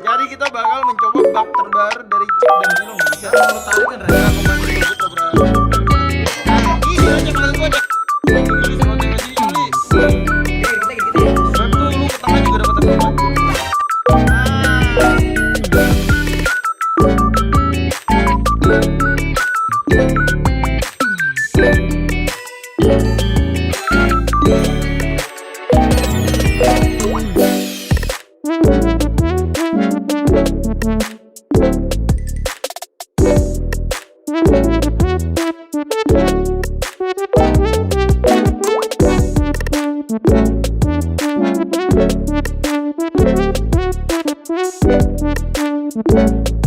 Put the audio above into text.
Jadi kita bakal mencoba bug terbaru dari Cip dan Zino. Bisa tahu kan Reza komando itu program. Ini aja kalau gua aja. Ini sama Tengah sini Juli. Web tuh lu ke tengah juga dapat terlibat. Thank you.